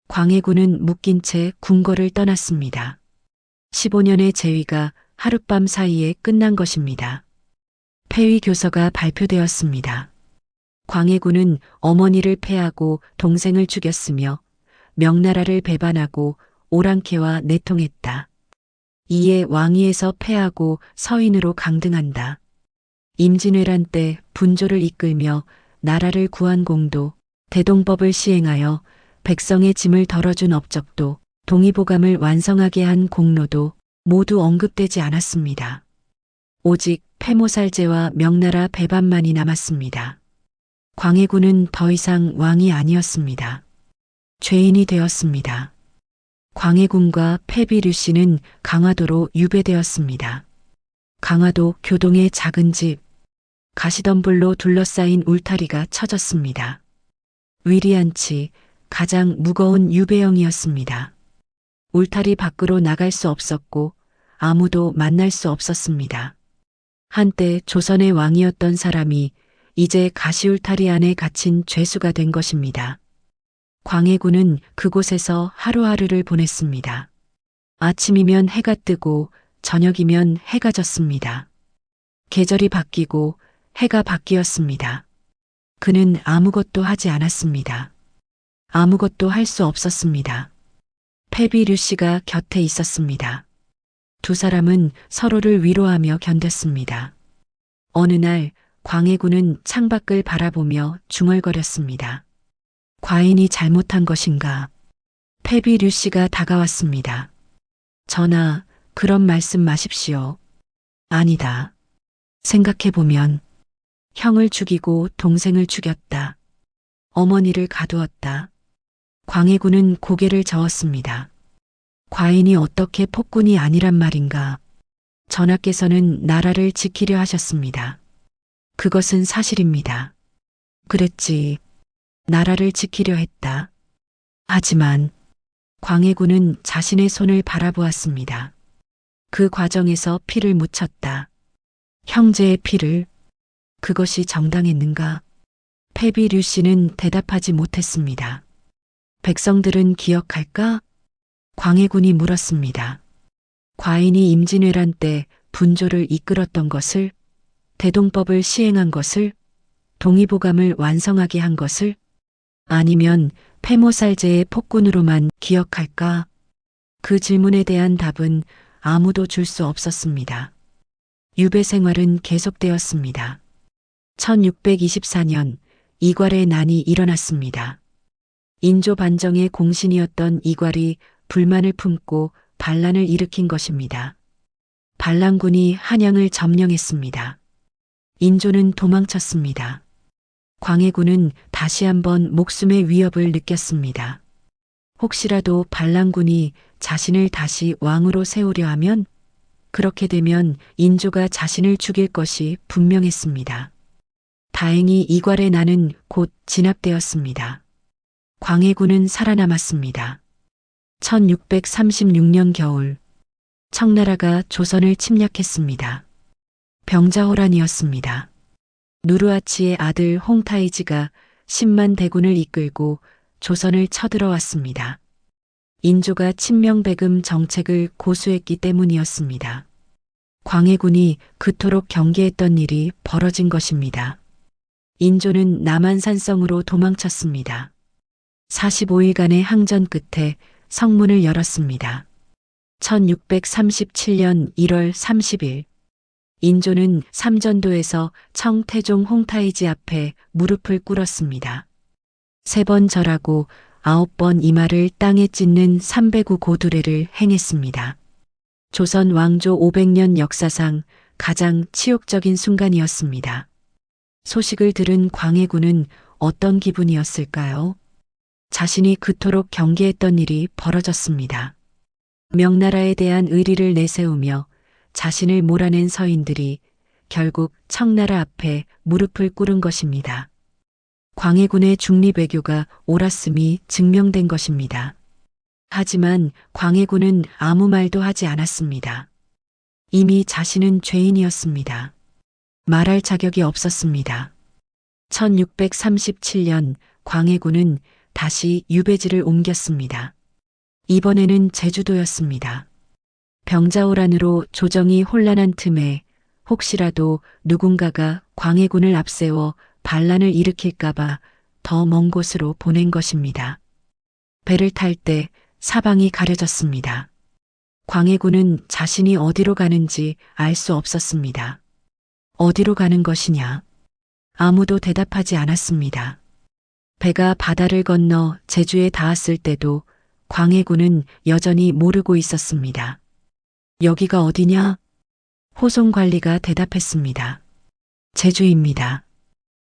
광해군은 묶인 채 궁궐을 떠났습니다. 15년의 재위가 하룻밤 사이에 끝난 것입니다. 폐위 교서가 발표되었습니다. 광해군은 어머니를 패하고 동생을 죽였으며 명나라를 배반하고 오랑캐와 내통했다. 이에 왕위에서 패하고 서인으로 강등한다. 임진왜란 때 분조를 이끌며 나라를 구한 공도, 대동법을 시행하여 백성의 짐을 덜어준 업적도, 동의보감을 완성하게 한 공로도 모두 언급되지 않았습니다. 오직 패모살제와 명나라 배반만이 남았습니다. 광해군은 더 이상 왕이 아니었습니다. 죄인이 되었습니다. 광해군과 패비류씨는 강화도로 유배되었습니다. 강화도 교동의 작은 집, 가시덤불로 둘러싸인 울타리가 쳐졌습니다. 위리안치, 가장 무거운 유배형이었습니다. 울타리 밖으로 나갈 수 없었고 아무도 만날 수 없었습니다. 한때 조선의 왕이었던 사람이 이제 가시울타리 안에 갇힌 죄수가 된 것입니다. 광해군은 그곳에서 하루하루를 보냈습니다. 아침이면 해가 뜨고 저녁이면 해가 졌습니다. 계절이 바뀌고 해가 바뀌었습니다. 그는 아무것도 하지 않았습니다. 아무것도 할 수 없었습니다. 패비류씨가 곁에 있었습니다. 두 사람은 서로를 위로하며 견뎠습니다. 어느 날 광해군은 창밖을 바라보며 중얼거렸습니다. 과인이 잘못한 것인가? 패비류씨가 다가왔습니다. 전하, 그런 말씀 마십시오. 아니다. 생각해보면 형을 죽이고 동생을 죽였다. 어머니를 가두었다. 광해군은 고개를 저었습니다. 과인이 어떻게 폭군이 아니란 말인가. 전하께서는 나라를 지키려 하셨습니다. 그것은 사실입니다. 그랬지. 나라를 지키려 했다. 하지만 광해군은 자신의 손을 바라보았습니다. 그 과정에서 피를 묻혔다. 형제의 피를. 그것이 정당했는가? 패비류 씨는 대답하지 못했습니다. 백성들은 기억할까? 광해군이 물었습니다. 과인이 임진왜란 때 분조를 이끌었던 것을, 대동법을 시행한 것을, 동의보감을 완성하게 한 것을, 아니면 폐모살제의 폭군으로만 기억할까? 그 질문에 대한 답은 아무도 줄 수 없었습니다. 유배 생활은 계속되었습니다. 1624년 이괄의 난이 일어났습니다. 인조 반정의 공신이었던 이괄이 불만을 품고 반란을 일으킨 것입니다. 반란군이 한양을 점령했습니다. 인조는 도망쳤습니다. 광해군은 다시 한번 목숨의 위협을 느꼈습니다. 혹시라도 반란군이 자신을 다시 왕으로 세우려 하면, 그렇게 되면 인조가 자신을 죽일 것이 분명했습니다. 다행히 이괄의 난은 곧 진압되었습니다. 광해군은 살아남았습니다. 1636년 겨울, 청나라가 조선을 침략했습니다. 병자호란이었습니다. 누르하치의 아들 홍타이지가 10만 대군을 이끌고 조선을 쳐들어왔습니다. 인조가 친명배금 정책을 고수했기 때문이었습니다. 광해군이 그토록 경계했던 일이 벌어진 것입니다. 인조는 남한산성으로 도망쳤습니다. 45일간의 항전 끝에 성문을 열었습니다. 1637년 1월 30일, 인조는 삼전도에서 청태종 홍타이지 앞에 무릎을 꿇었습니다. 3번 절하고 9번 이마를 땅에 찢는 309 고두례를 행했습니다. 조선 왕조 500년 역사상 가장 치욕적인 순간이었습니다. 소식을 들은 광해군은 어떤 기분이었을까요? 자신이 그토록 경계했던 일이 벌어졌습니다. 명나라에 대한 의리를 내세우며 자신을 몰아낸 서인들이 결국 청나라 앞에 무릎을 꿇은 것입니다. 광해군의 중립외교가 옳았음이 증명된 것입니다. 하지만 광해군은 아무 말도 하지 않았습니다. 이미 자신은 죄인이었습니다. 말할 자격이 없었습니다. 1637년 광해군은 다시 유배지를 옮겼습니다. 이번에는 제주도였습니다. 병자호란으로 조정이 혼란한 틈에 혹시라도 누군가가 광해군을 앞세워 반란을 일으킬까봐 더 먼 곳으로 보낸 것입니다. 배를 탈 때 사방이 가려졌습니다. 광해군은 자신이 어디로 가는지 알 수 없었습니다. 어디로 가는 것이냐? 아무도 대답하지 않았습니다. 배가 바다를 건너 제주에 닿았을 때도 광해군은 여전히 모르고 있었습니다. 여기가 어디냐? 호송관리가 대답했습니다. 제주입니다.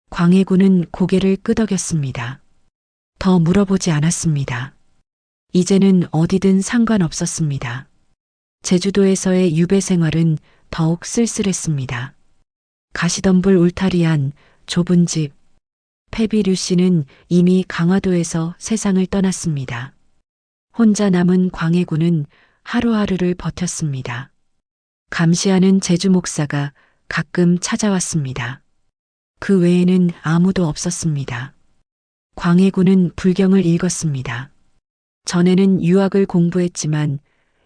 광해군은 고개를 끄덕였습니다. 더 물어보지 않았습니다. 이제는 어디든 상관없었습니다. 제주도에서의 유배 생활은 더욱 쓸쓸했습니다. 가시덤불 울타리 안 좁은 집. 패비류 씨는 이미 강화도에서 세상을 떠났습니다. 혼자 남은 광해군은 하루하루를 버텼습니다. 감시하는 제주 목사가 가끔 찾아왔습니다. 그 외에는 아무도 없었습니다. 광해군은 불경을 읽었습니다. 전에는 유학을 공부했지만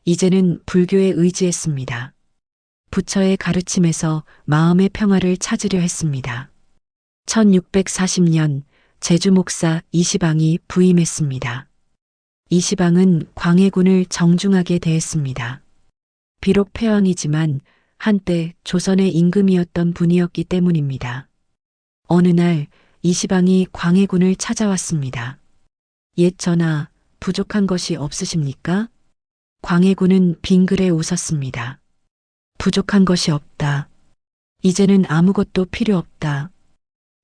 이제는 불교에 의지했습니다. 부처의 가르침에서 마음의 평화를 찾으려 했습니다. 1640년 제주 목사 이시방이 부임했습니다. 이시방은 광해군을 정중하게 대했습니다. 비록 폐왕이지만 한때 조선의 임금이었던 분이었기 때문입니다. 어느 날 이시방이 광해군을 찾아왔습니다. 옛 전하, 부족한 것이 없으십니까? 광해군은 빙그레 웃었습니다. 부족한 것이 없다. 이제는 아무것도 필요 없다.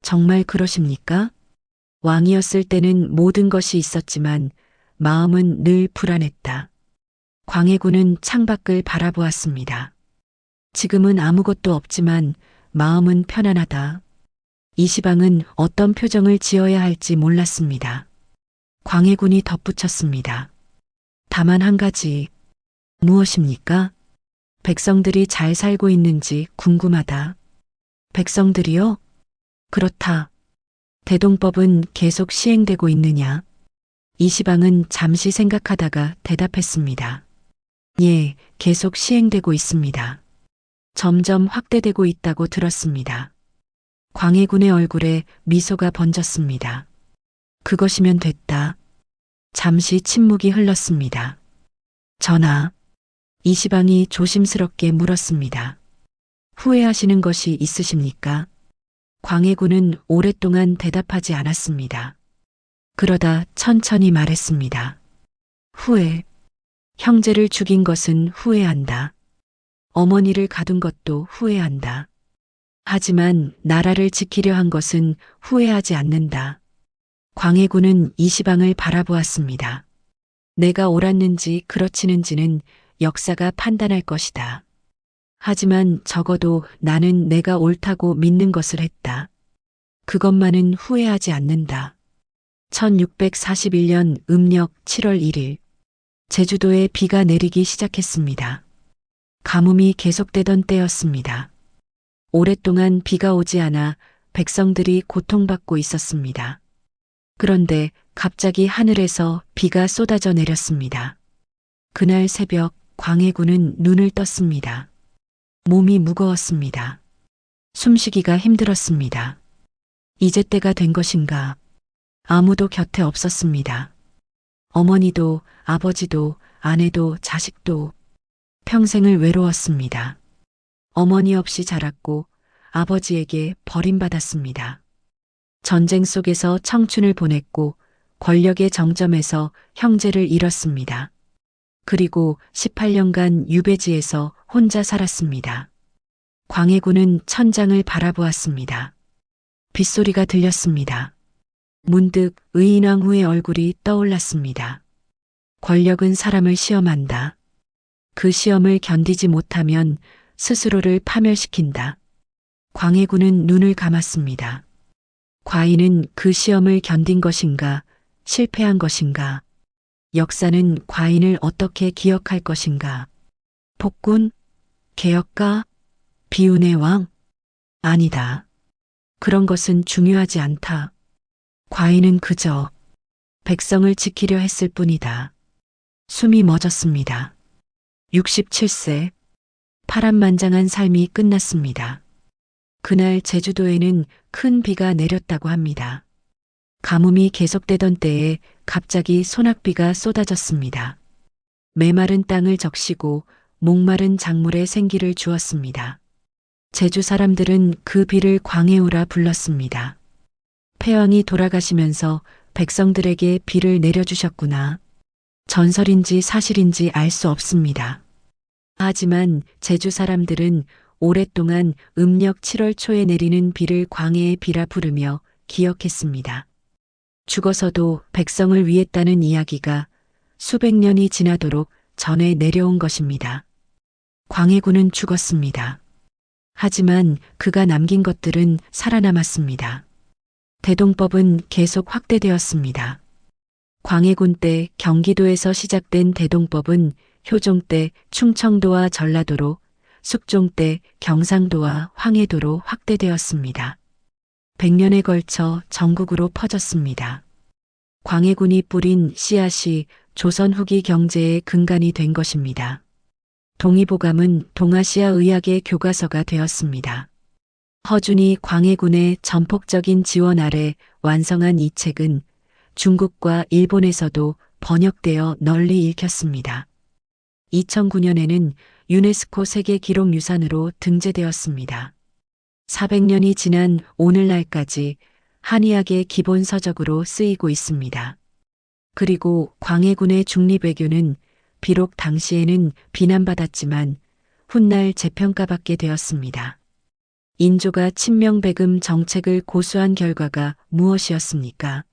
정말 그러십니까? 왕이었을 때는 모든 것이 있었지만 마음은 늘 불안했다. 광해군은 창밖을 바라보았습니다. 지금은 아무것도 없지만 마음은 편안하다. 이시방은 어떤 표정을 지어야 할지 몰랐습니다. 광해군이 덧붙였습니다. 다만 한 가지. 무엇입니까? 백성들이 잘 살고 있는지 궁금하다. 백성들이요? 그렇다. 대동법은 계속 시행되고 있느냐? 이시방은 잠시 생각하다가 대답했습니다. 예, 계속 시행되고 있습니다. 점점 확대되고 있다고 들었습니다. 광해군의 얼굴에 미소가 번졌습니다. 그것이면 됐다. 잠시 침묵이 흘렀습니다. 전하, 이시방이 조심스럽게 물었습니다. 후회하시는 것이 있으십니까? 광해군은 오랫동안 대답하지 않았습니다. 그러다 천천히 말했습니다. 후회. 형제를 죽인 것은 후회한다. 어머니를 가둔 것도 후회한다. 하지만 나라를 지키려 한 것은 후회하지 않는다. 광해군은 이시방을 바라보았습니다. 내가 옳았는지 그렇지는지는 역사가 판단할 것이다. 하지만 적어도 나는 내가 옳다고 믿는 것을 했다. 그것만은 후회하지 않는다. 1641년 음력 7월 1일 제주도에 비가 내리기 시작했습니다. 가뭄이 계속되던 때였습니다. 오랫동안 비가 오지 않아 백성들이 고통받고 있었습니다. 그런데 갑자기 하늘에서 비가 쏟아져 내렸습니다. 그날 새벽 광해군은 눈을 떴습니다. 몸이 무거웠습니다. 숨쉬기가 힘들었습니다. 이제 때가 된 것인가? 아무도 곁에 없었습니다. 어머니도 아버지도 아내도 자식도 평생을 외로웠습니다. 어머니 없이 자랐고 아버지에게 버림받았습니다. 전쟁 속에서 청춘을 보냈고 권력의 정점에서 형제를 잃었습니다. 그리고 18년간 유배지에서 혼자 살았습니다. 광해군은 천장을 바라보았습니다. 빗소리가 들렸습니다. 문득 의인왕후의 얼굴이 떠올랐습니다. 권력은 사람을 시험한다. 그 시험을 견디지 못하면 스스로를 파멸시킨다. 광해군은 눈을 감았습니다. 과인은 그 시험을 견딘 것인가, 실패한 것인가? 역사는 과인을 어떻게 기억할 것인가? 폭군? 개혁가? 비운의 왕? 아니다. 그런 것은 중요하지 않다. 과인은 그저 백성을 지키려 했을 뿐이다. 숨이 멎었습니다. 67세. 파란만장한 삶이 끝났습니다. 그날 제주도에는 큰 비가 내렸다고 합니다. 가뭄이 계속되던 때에 갑자기 소낙비가 쏟아졌습니다. 메마른 땅을 적시고 목마른 작물에 생기를 주었습니다. 제주 사람들은 그 비를 광해우라 불렀습니다. 폐왕이 돌아가시면서 백성들에게 비를 내려주셨구나. 전설인지 사실인지 알 수 없습니다. 하지만 제주 사람들은 오랫동안 음력 7월 초에 내리는 비를 광해의 비라 부르며 기억했습니다. 죽어서도 백성을 위했다는 이야기가 수백 년이 지나도록 전해 내려온 것입니다. 광해군은 죽었습니다. 하지만 그가 남긴 것들은 살아남았습니다. 대동법은 계속 확대되었습니다. 광해군 때 경기도에서 시작된 대동법은 효종 때 충청도와 전라도로, 숙종 때 경상도와 황해도로 확대되었습니다. 100년에 걸쳐 전국으로 퍼졌습니다. 광해군이 뿌린 씨앗이 조선 후기 경제의 근간이 된 것입니다. 동의보감은 동아시아 의학의 교과서가 되었습니다. 허준이 광해군의 전폭적인 지원 아래 완성한 이 책은 중국과 일본에서도 번역되어 널리 읽혔습니다. 2009년에는 유네스코 세계기록유산으로 등재되었습니다. 400년이 지난 오늘날까지 한의학의 기본 서적으로 쓰이고 있습니다. 그리고 광해군의 중립외교는 비록 당시에는 비난받았지만 훗날 재평가받게 되었습니다. 인조가 친명배금 정책을 고수한 결과가 무엇이었습니까?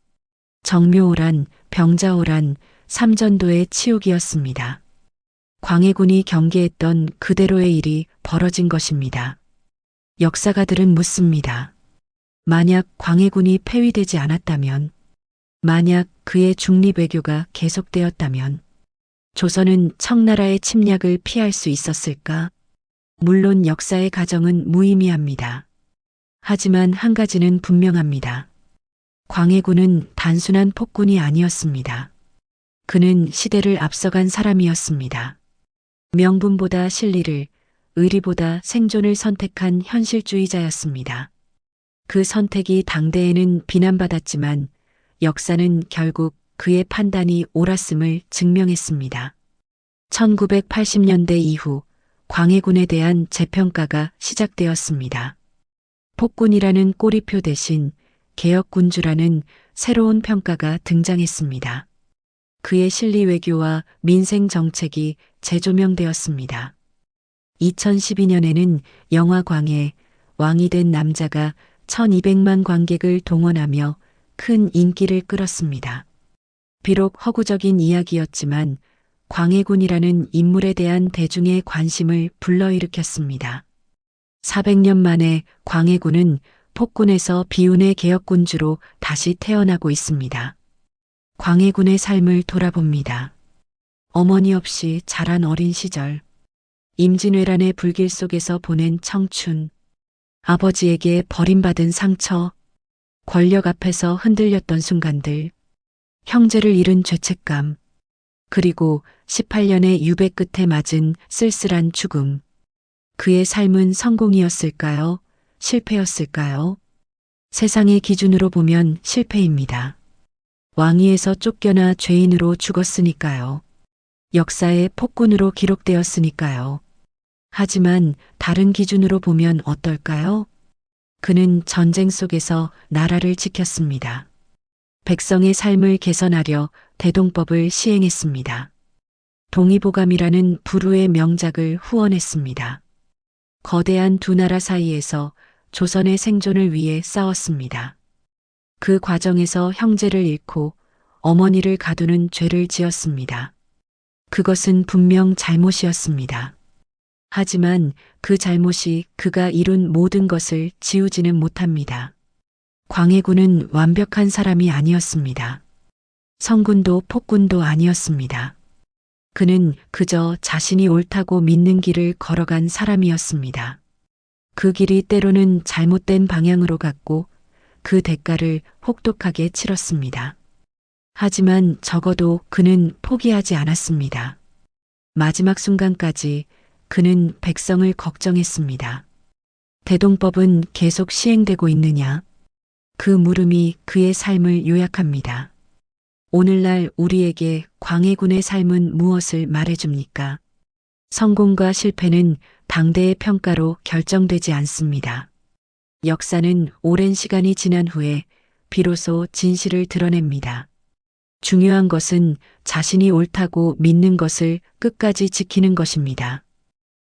정묘오란, 병자오란, 삼전도의 치욕이었습니다. 광해군이 경계했던 그대로의 일이 벌어진 것입니다. 역사가들은 묻습니다. 만약 광해군이 폐위되지 않았다면, 만약 그의 중립외교가 계속되었다면, 조선은 청나라의 침략을 피할 수 있었을까? 물론 역사의 가정은 무의미합니다. 하지만 한 가지는 분명합니다. 광해군은 단순한 폭군이 아니었습니다. 그는 시대를 앞서간 사람이었습니다. 명분보다 실리를, 의리보다 생존을 선택한 현실주의자였습니다. 그 선택이 당대에는 비난받았지만 역사는 결국 그의 판단이 옳았음을 증명했습니다. 1980년대 이후 광해군에 대한 재평가가 시작되었습니다. 폭군이라는 꼬리표 대신 개혁군주라는 새로운 평가가 등장했습니다. 그의 실리 외교와 민생 정책이 재조명되었습니다. 2012년에는 영화 광해, 왕이 된 남자가 1200만 관객을 동원하며 큰 인기를 끌었습니다. 비록 허구적인 이야기였지만 광해군이라는 인물에 대한 대중의 관심을 불러일으켰습니다. 400년 만에 광해군은 폭군에서 비운의 개혁군주로 다시 태어나고 있습니다. 광해군의 삶을 돌아봅니다. 어머니 없이 자란 어린 시절, 임진왜란의 불길 속에서 보낸 청춘, 아버지에게 버림받은 상처, 권력 앞에서 흔들렸던 순간들, 형제를 잃은 죄책감, 그리고 18년의 유배 끝에 맞은 쓸쓸한 죽음. 그의 삶은 성공이었을까요? 실패였을까요? 세상의 기준으로 보면 실패입니다. 왕위에서 쫓겨나 죄인으로 죽었으니까요. 역사의 폭군으로 기록되었으니까요. 하지만 다른 기준으로 보면 어떨까요? 그는 전쟁 속에서 나라를 지켰습니다. 백성의 삶을 개선하려 대동법을 시행했습니다. 동의보감이라는 불후의 명작을 후원했습니다. 거대한 두 나라 사이에서 조선의 생존을 위해 싸웠습니다. 그 과정에서 형제를 잃고 어머니를 가두는 죄를 지었습니다. 그것은 분명 잘못이었습니다. 하지만 그 잘못이 그가 이룬 모든 것을 지우지는 못합니다. 광해군은 완벽한 사람이 아니었습니다. 성군도 폭군도 아니었습니다. 그는 그저 자신이 옳다고 믿는 길을 걸어간 사람이었습니다. 그 길이 때로는 잘못된 방향으로 갔고 그 대가를 혹독하게 치렀습니다. 하지만 적어도 그는 포기하지 않았습니다. 마지막 순간까지 그는 백성을 걱정했습니다. 대동법은 계속 시행되고 있느냐? 그 물음이 그의 삶을 요약합니다. 오늘날 우리에게 광해군의 삶은 무엇을 말해줍니까? 성공과 실패는 당대의 평가로 결정되지 않습니다. 역사는 오랜 시간이 지난 후에 비로소 진실을 드러냅니다. 중요한 것은 자신이 옳다고 믿는 것을 끝까지 지키는 것입니다.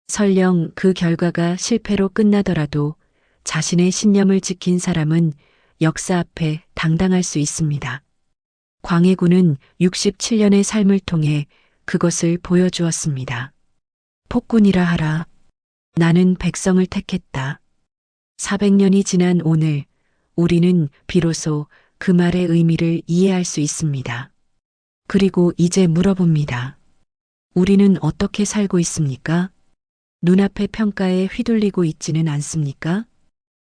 설령 그 결과가 실패로 끝나더라도 자신의 신념을 지킨 사람은 역사 앞에 당당할 수 있습니다. 광해군은 67년의 삶을 통해 그것을 보여주었습니다. 폭군이라 하라. 나는 백성을 택했다. 400년이 지난 오늘 우리는 비로소 그 말의 의미를 이해할 수 있습니다. 그리고 이제 물어봅니다. 우리는 어떻게 살고 있습니까? 눈앞의 평가에 휘둘리고 있지는 않습니까?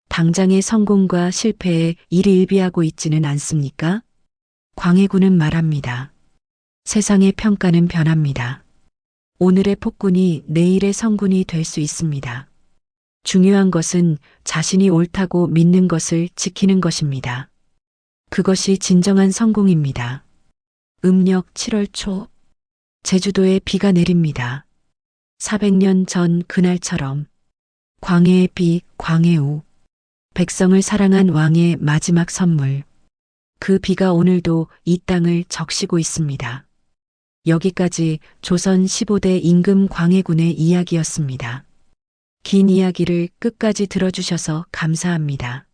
당장의 성공과 실패에 일희일비하고 있지는 않습니까? 광해군은 말합니다. 세상의 평가는 변합니다. 오늘의 폭군이 내일의 성군이 될 수 있습니다. 중요한 것은 자신이 옳다고 믿는 것을 지키는 것입니다. 그것이 진정한 성공입니다. 음력 7월 초 제주도에 비가 내립니다. 400년 전 그날처럼 광해의 비, 광해우. 백성을 사랑한 왕의 마지막 선물. 그 비가 오늘도 이 땅을 적시고 있습니다. 여기까지 조선 15대 임금 광해군의 이야기였습니다. 긴 이야기를 끝까지 들어주셔서 감사합니다.